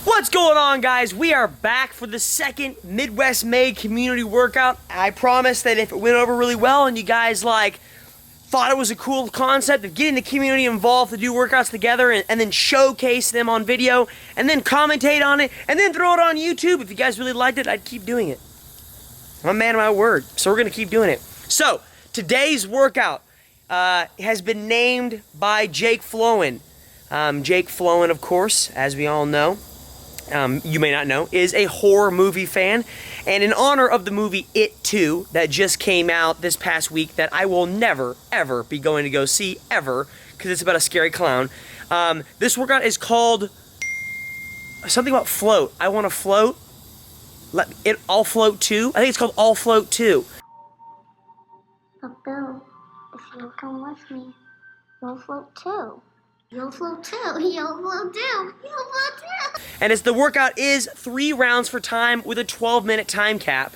What's going on, guys? We are back for the second Midwest Made community workout. I promise that if it went over really well and you guys thought it was a cool concept of getting the community involved to do workouts together and then showcase them on video and then commentate on it and then throw it on YouTube, if you guys really liked it, I'd keep doing it. I'm a man of my word, so we're gonna keep doing it. So today's workout has been named by Jake Flowen. Jake Flowen, of course, as we all know, you may not know, is a horror movie fan. And in honor of the movie It 2 that just came out this past week that I will never, ever be going to go see, ever, because it's about a scary clown, this workout is called something about float. I want to float. I'll float too. I think it's called I'll float too. But Bill, if you come with me, you'll float too. You'll float too. You'll float too. You'll float too. And the workout is 3 rounds for time with a 12-minute time cap.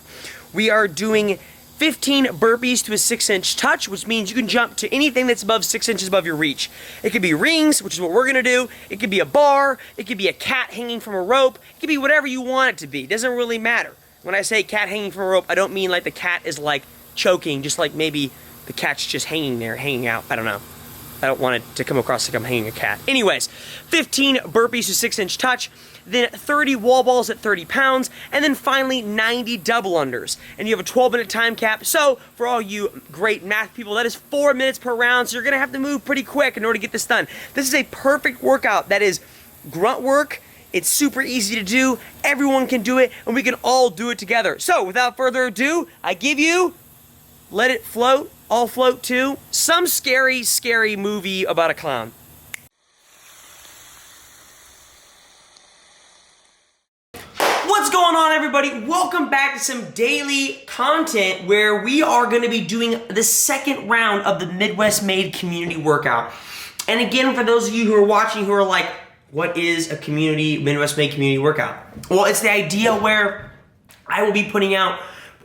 We are doing 15 burpees to a 6-inch touch, which means you can jump to anything that's above 6 inches above your reach. It could be rings, which is what we're gonna do. It could be a bar. It could be a cat hanging from a rope. It could be whatever you want it to be. It doesn't really matter. When I say cat hanging from a rope, I don't mean like the cat is choking, just like maybe the cat's just hanging there, hanging out. I don't know. I don't want it to come across like I'm hanging a cat. Anyways, 15 burpees to 6-inch touch, then 30 wall balls at 30 pounds, and then finally 90 double unders. And you have a 12-minute time cap, so for all you great math people, that is 4 minutes per round, so you're gonna have to move pretty quick in order to get this done. This is a perfect workout that is grunt work. It's super easy to do, everyone can do it, and we can all do it together. So without further ado, I give you Let It Float, I'll Float Too, some scary, scary movie about a clown. What's going on, everybody? Welcome back to some daily content where we are going to be doing the second round of the Midwest Made community workout. And again, for those of you who are watching who are like, what is a Midwest Made community workout? Well, it's the idea where I will be putting out,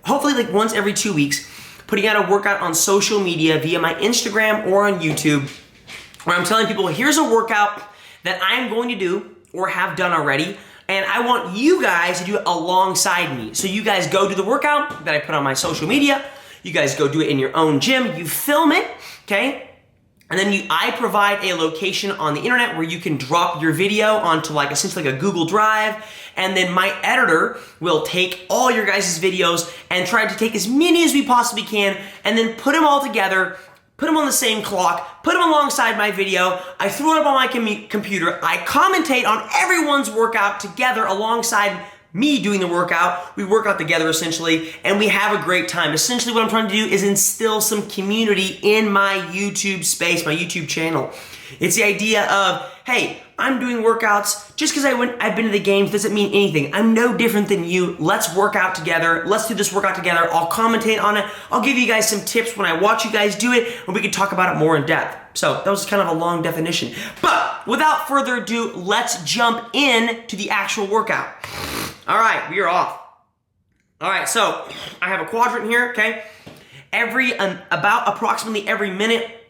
hopefully once every 2 weeks, putting out a workout on social media via my Instagram or on YouTube, where I'm telling people, here's a workout that I'm going to do or have done already, and I want you guys to do it alongside me. So you guys go do the workout that I put on my social media, you guys go do it in your own gym, you film it, okay? And then I provide a location on the internet where you can drop your video onto essentially a Google Drive, and then my editor will take all your guys' videos and try to take as many as we possibly can and then put them all together, put them on the same clock, put them alongside my video. I throw it up on my computer. I commentate on everyone's workout together alongside me doing the workout. We work out together essentially, and we have a great time. Essentially what I'm trying to do is instill some community in my YouTube space, my YouTube channel. It's the idea of, hey, I'm doing workouts. Just because I've been to the games doesn't mean anything. I'm no different than you. Let's work out together. Let's do this workout together. I'll commentate on it. I'll give you guys some tips when I watch you guys do it, and we can talk about it more in depth. So that was kind of a long definition. But without further ado, let's jump in to the actual workout. All right, we are off. All right, so I have a quadrant here, okay? About approximately every minute,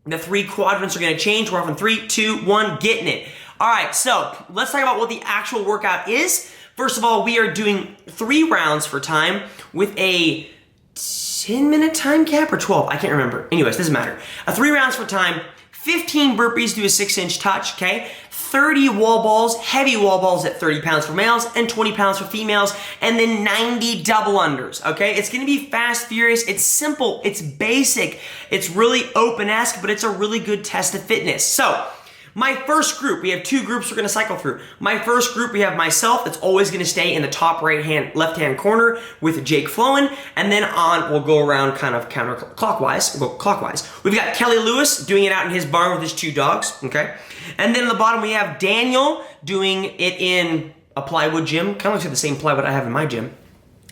the 3 quadrants are gonna change. We're off in 3, 2, 1, getting it. All right, so let's talk about what the actual workout is. First of all, we are doing 3 rounds for time with a 10-minute time cap or 12, I can't remember. Anyways, doesn't matter. 3 rounds for time, 15 burpees to a 6-inch touch, okay? 30 wall balls, heavy wall balls at 30 pounds for males and 20 pounds for females, and then 90 double unders, okay? It's gonna be fast, furious, it's simple, it's basic, it's really open-esque, but it's a really good test of fitness. So, my first group, we have 2 groups we're gonna cycle through. My first group, we have myself, that's always gonna stay in the top left-hand corner with Jake Flowen, and then we'll go around kind of counterclockwise, we'll go clockwise. We've got Kelly Lewis doing it out in his barn with his 2 dogs, okay? And then at the bottom, we have Daniel doing it in a plywood gym, kind of looks like the same plywood I have in my gym.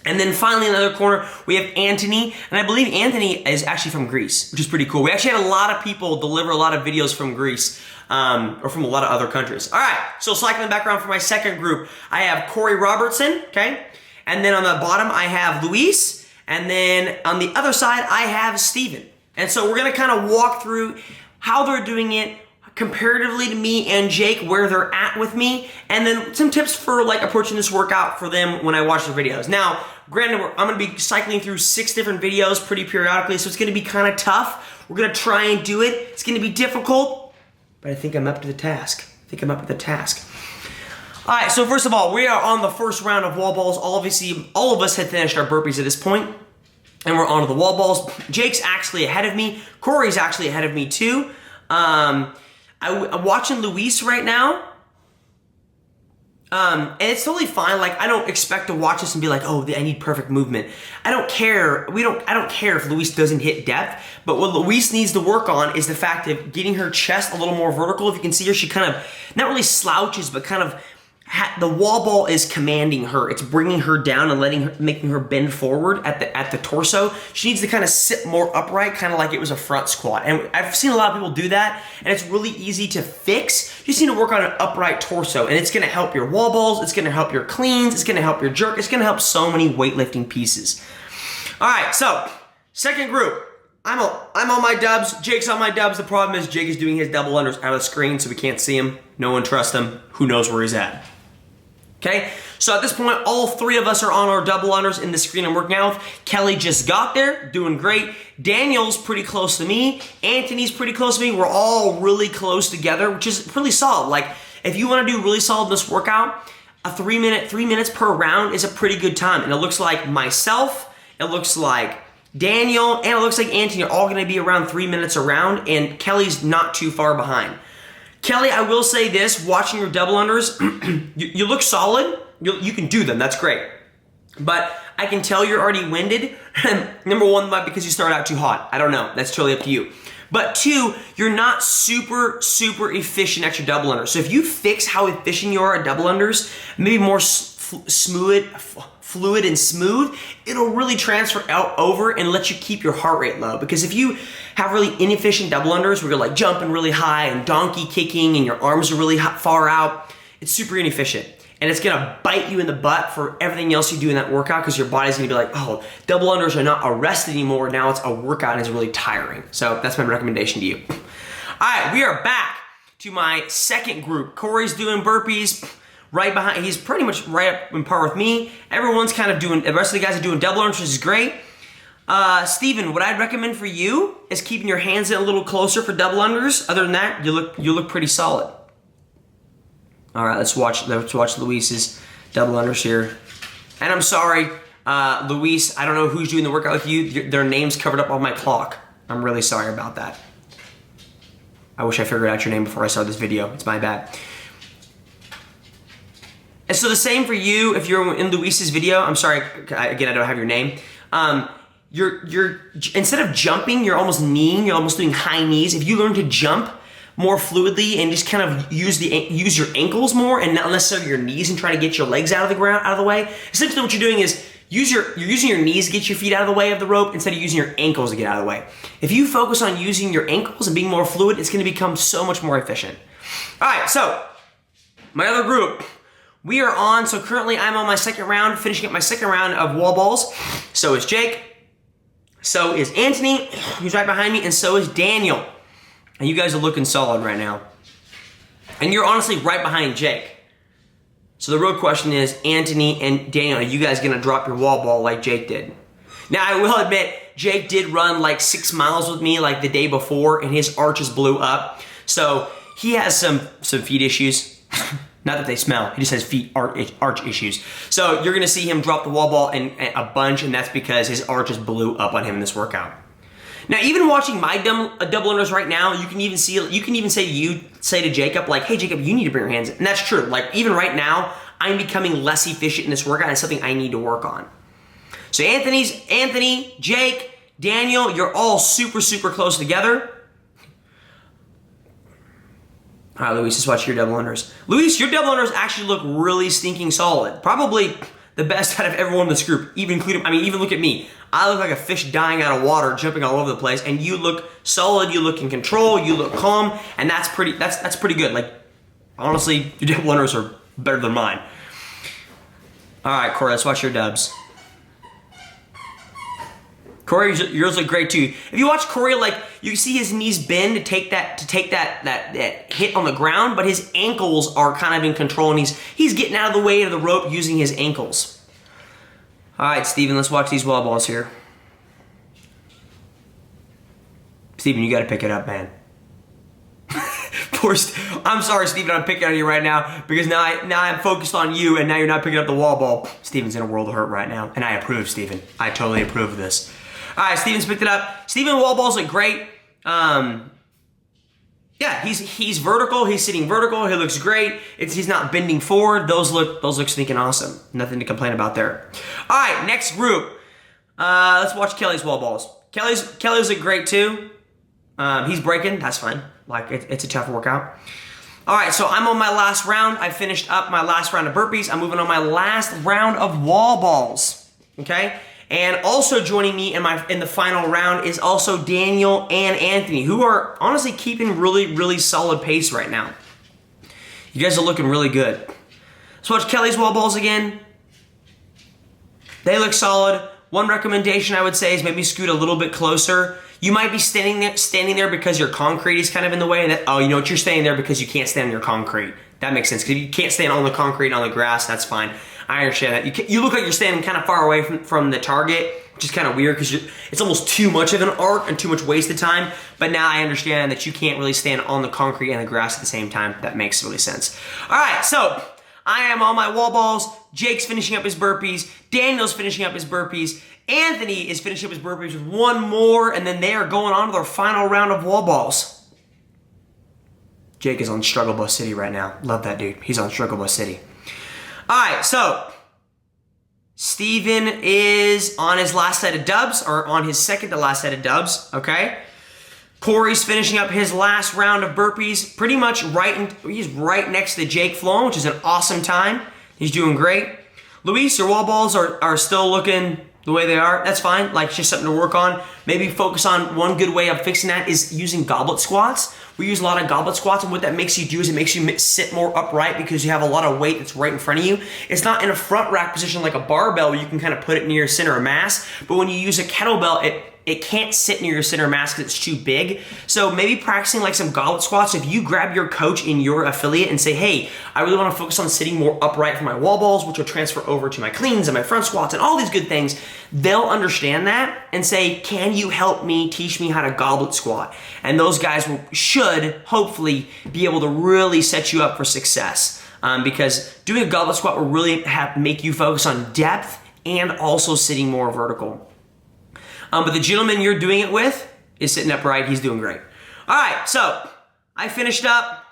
And then finally in the other corner, we have Anthony, and I believe Anthony is actually from Greece, which is pretty cool. We actually had a lot of people deliver a lot of videos from Greece, or from a lot of other countries. All right, so cycling background for my second group, I have Corey Robertson, okay? And then on the bottom, I have Luis, and then on the other side, I have Steven. And so we're gonna kind of walk through how they're doing it, comparatively to me and Jake, where they're at with me, and then some tips for like approaching this workout for them when I watch their videos. Now, granted, I'm gonna be cycling through 6 different videos pretty periodically, so it's gonna be kind of tough. We're gonna try and do it. It's gonna be difficult, but I think I'm up to the task. All right, so first of all, we are on the first round of wall balls. Obviously, all of us had finished our burpees at this point, and we're on to the wall balls. Jake's actually ahead of me. Corey's actually ahead of me too. I'm watching Luis right now. And it's totally fine. Like, I don't expect to watch this and be like, oh, I need perfect movement. I don't care. I don't care if Luis doesn't hit depth, but what Luis needs to work on is the fact of getting her chest a little more vertical. If you can see her, she kind of, not really slouches, but kind of, the wall ball is commanding her. It's bringing her down and making her bend forward at the torso. She needs to kind of sit more upright, kind of like it was a front squat. And I've seen a lot of people do that, and it's really easy to fix. You just need to work on an upright torso, and it's gonna help your wall balls, it's gonna help your cleans, it's gonna help your jerk, it's gonna help so many weightlifting pieces. All right, so second group. I'm on my dubs, Jake's on my dubs. The problem is Jake is doing his double unders out of the screen, so we can't see him. No one trusts him. Who knows where he's at? Okay, so at this point, all 3 of us are on our double unders in the screen I'm working out with. Kelly just got there, doing great. Daniel's pretty close to me. Anthony's pretty close to me. We're all really close together, which is really solid. Like, if you want to do really solid in this workout, a 3 minutes per round is a pretty good time. And it looks like myself, it looks like Daniel, and it looks like Anthony are all going to be around 3 minutes a round, and Kelly's not too far behind. Kelly, I will say this, watching your double unders, you look solid. You can do them, that's great. But I can tell you're already winded. Number 1, might because you started out too hot. I don't know, that's totally up to you. But 2, you're not super efficient at your double unders. So if you fix how efficient you are at double unders, maybe more fluid and smooth, it'll really transfer out over and let you keep your heart rate low. Because if you have really inefficient double unders where you're like jumping really high and donkey kicking and your arms are really far out, it's super inefficient. And it's gonna bite you in the butt for everything else you do in that workout, because your body's gonna be like, oh, double unders are not a rest anymore, now it's a workout and it's really tiring. So that's my recommendation to you. All right, we are back to my second group. Corey's doing burpees. Right behind, he's pretty much right up in par with me. Everyone's kind of doing, the rest of the guys are doing double unders, which is great. Steven, what I'd recommend for you is keeping your hands in a little closer for double unders. Other than that, you look pretty solid. All right, let's watch Luis's double unders here. And I'm sorry, Luis, I don't know who's doing the workout with you. Their name's covered up on my clock. I'm really sorry about that. I wish I figured out your name before I started this video. It's my bad. And so the same for you if you're in Luis's video. I'm sorry, again, I don't have your name. You're instead of jumping, you're almost kneeing. You're almost doing high knees. If you learn to jump more fluidly and just kind of use your ankles more and not necessarily your knees and try to get your legs out of the way. Essentially, what you're doing is you're using your knees to get your feet out of the way of the rope instead of using your ankles to get out of the way. If you focus on using your ankles and being more fluid, it's going to become so much more efficient. All right, so my other group. We are on, so currently I'm on my second round, finishing up my second round of wall balls. So is Jake, so is Anthony, who's right behind me, and so is Daniel. And you guys are looking solid right now. And you're honestly right behind Jake. So the real question is, Anthony and Daniel, are you guys gonna drop your wall ball like Jake did? Now I will admit, Jake did run like 6 miles with me like the day before, and his arches blew up. So he has some feet issues. Not that they smell, he just has feet arch issues. So you're gonna see him drop the wall ball in a bunch, and that's because his arches blew up on him in this workout. Now, even watching my double unders right now, you can even say to Jacob, like, hey Jacob, you need to bring your hands in. And that's true. Like, even right now, I'm becoming less efficient in this workout, and it's something I need to work on. So Anthony, Jake, Daniel, you're all super close together. All right, Luis, let's watch your double unders. Luis, your double unders actually look really stinking solid. Probably the best out of everyone in this group, even look at me. I look like a fish dying out of water, jumping all over the place, and you look solid, you look in control, you look calm, and that's pretty good. Like, honestly, your double unders are better than mine. All right, Corey, let's watch your dubs. Corey, yours look great too. If you watch Corey, like you see his knees bend to take that hit on the ground, but his ankles are kind of in control, and he's getting out of the way of the rope using his ankles. All right, Steven, let's watch these wall balls here. Steven, you got to pick it up, man. I'm sorry, Steven, I'm picking on you right now because now I'm focused on you, and now you're not picking up the wall ball. Steven's in a world of hurt right now, and I approve, Steven. I totally approve of this. All right, Steven's picked it up. Steven, wall balls look great. Yeah, he's vertical. He's sitting vertical. He looks great. He's not bending forward. Those look sneaking awesome. Nothing to complain about there. All right, next group. Let's watch Kelly's wall balls. Kelly's look great too. He's breaking. That's fine. Like it's a tough workout. All right, so I'm on my last round. I finished up my last round of burpees. I'm moving on my last round of wall balls. Okay. And also joining me in the final round is also Daniel and Anthony, who are honestly keeping really, really solid pace right now. You guys are looking really good. Let's watch Kelly's wall balls again. They look solid. One recommendation I would say is maybe scoot a little bit closer. You might be standing there because your concrete is kind of in the way. And you know what? You're standing there because you can't stand on your concrete. That makes sense. Because if you can't stand on the concrete and on the grass, that's fine. I understand that. You look like you're standing kind of far away from the target, which is kind of weird because it's almost too much of an arc and too much wasted time. But now I understand that you can't really stand on the concrete and the grass at the same time. That makes really sense. All right, so I am on my wall balls. Jake's finishing up his burpees. Daniel's finishing up his burpees. Anthony is finishing up his burpees with one more, and then they are going on to their final round of wall balls. Jake is on Struggle Bus City right now. Love that dude. He's on Struggle Bus City. All right, so Steven is on his last set of dubs, or on his second to last set of dubs, okay? Corey's finishing up his last round of burpees, pretty much he's right next to Jake Flown, which is an awesome time. He's doing great. Luis, your wall balls are still looking the way they are. That's fine, like it's just something to work on. Maybe focus on one good way of fixing that is using goblet squats. We use a lot of goblet squats, and what that makes you do is it makes you sit more upright because you have a lot of weight that's right in front of you. It's not in a front rack position like a barbell where you can kind of put it near your center of mass, but when you use a kettlebell, it can't sit near your center of mass because it's too big. So maybe practicing like some goblet squats. If you grab your coach in your affiliate and say, hey, I really want to focus on sitting more upright for my wall balls, which will transfer over to my cleans and my front squats and all these good things, they'll understand that and say, can you help me, teach me how to goblet squat? And those guys should hopefully be able to really set you up for success because doing a goblet squat will really make you focus on depth and also sitting more vertical. But the gentleman you're doing it with is sitting upright. He's doing great. All right, so I finished up.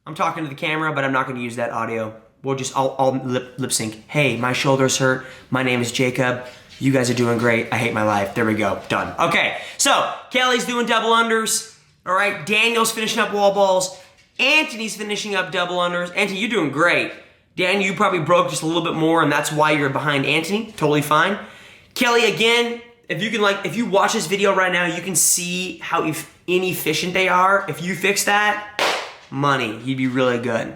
I'm talking to the camera, but I'm not going to use that audio. I'll lip sync. Hey, my shoulders hurt. My name is Jacob. You guys are doing great. I hate my life. There we go. Done. Okay, so Kelly's doing double unders. All right, Daniel's finishing up wall balls. Anthony's finishing up double unders. Anthony, you're doing great. Daniel, you probably broke just a little bit more, and that's why you're behind Anthony. Totally fine. Kelly, again, if you watch this video right now, you can see how inefficient they are. If you fix that, money, you'd be really good.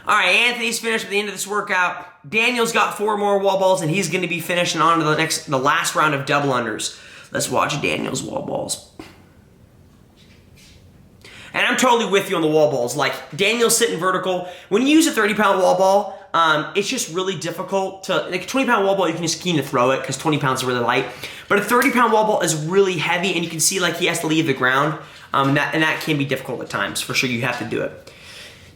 All right, Anthony's finished at the end of this workout. Daniel's got 4 more wall balls, and he's going to be finishing on to the last round of double unders. Let's watch Daniel's wall balls. And I'm totally with you on the wall balls. Like, Daniel's sitting vertical. When you use a 30-pound wall ball, it's just really difficult to, like a 20-pound wall ball, you can just keen to throw it because 20 pounds is really light. But a 30-pound wall ball is really heavy, and you can see like he has to leave the ground. And that can be difficult at times. For sure, you have to do it.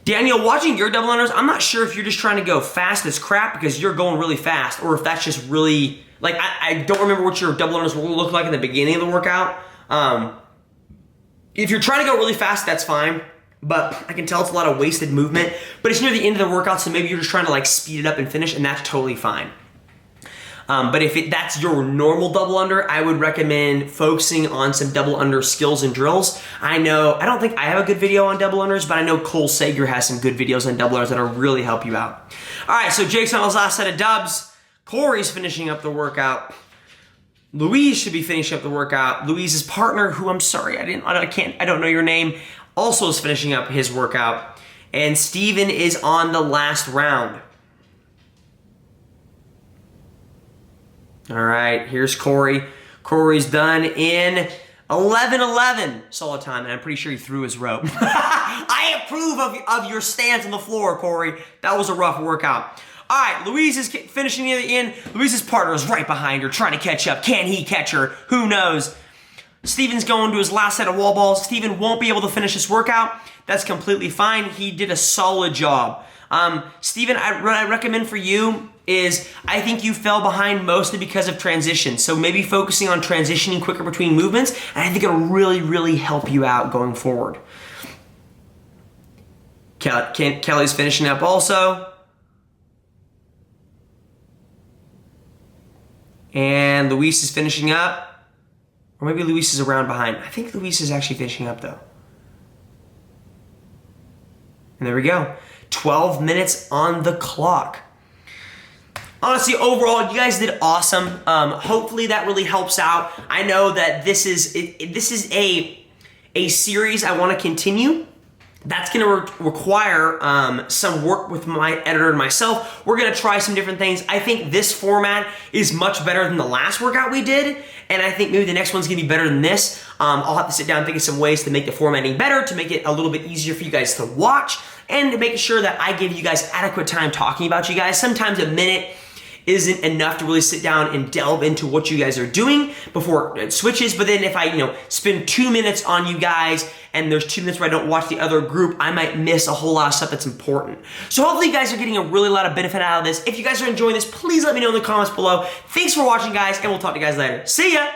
Daniel, watching your double unders, I'm not sure if you're just trying to go fast as crap because you're going really fast, or if that's just really, like, I don't remember what your double unders will look like in the beginning of the workout. If you're trying to go really fast, that's fine. But I can tell it's a lot of wasted movement. But it's near the end of the workout, so maybe you're just trying to like speed it up and finish, and that's totally fine. But if that's your normal double under, I would recommend focusing on some double under skills and drills. I don't think I have a good video on double unders, but I know Cole Sager has some good videos on double unders that'll really help you out. All right, so Jake's on his last set of dubs. Corey's finishing up the workout. Louise should be finishing up the workout. Louise's partner, who I'm sorry, I don't know your name, also is finishing up his workout. And Steven is on the last round. All right, here's Corey. Corey's done in 11:11 solo time, and I'm pretty sure he threw his rope. I approve of your stance on the floor, Corey. That was a rough workout. All right, Louise is finishing near the end. Louise's partner is right behind her, trying to catch up. Can he catch her? Who knows? Steven's going to his last set of wall balls. Steven won't be able to finish this workout. That's completely fine. He did a solid job. Steven, what I recommend for you is I think you fell behind mostly because of transition. So maybe focusing on transitioning quicker between movements, and I think it'll really, really help you out going forward. Kelly's finishing up also. And Luis is finishing up. Or maybe Luis is around behind. I think Luis is actually finishing up though. And there we go. 12 minutes on the clock. Honestly, overall, you guys did awesome. Hopefully that really helps out. I know that this is a series I want to continue. That's going to require some work with my editor and myself. We're going to try some different things. I think this format is much better than the last workout we did, and I think maybe the next one's going to be better than this. I'll have to sit down and think of some ways to make the formatting better, to make it a little bit easier for you guys to watch, and to make sure that I give you guys adequate time talking about you guys. Sometimes a minute isn't enough to really sit down and delve into what you guys are doing before it switches. But then if I, spend 2 minutes on you guys and there's 2 minutes where I don't watch the other group, I might miss a whole lot of stuff that's important. So hopefully you guys are getting a really lot of benefit out of this. If you guys are enjoying this, please let me know in the comments below. Thanks for watching, guys, and we'll talk to you guys later. See ya!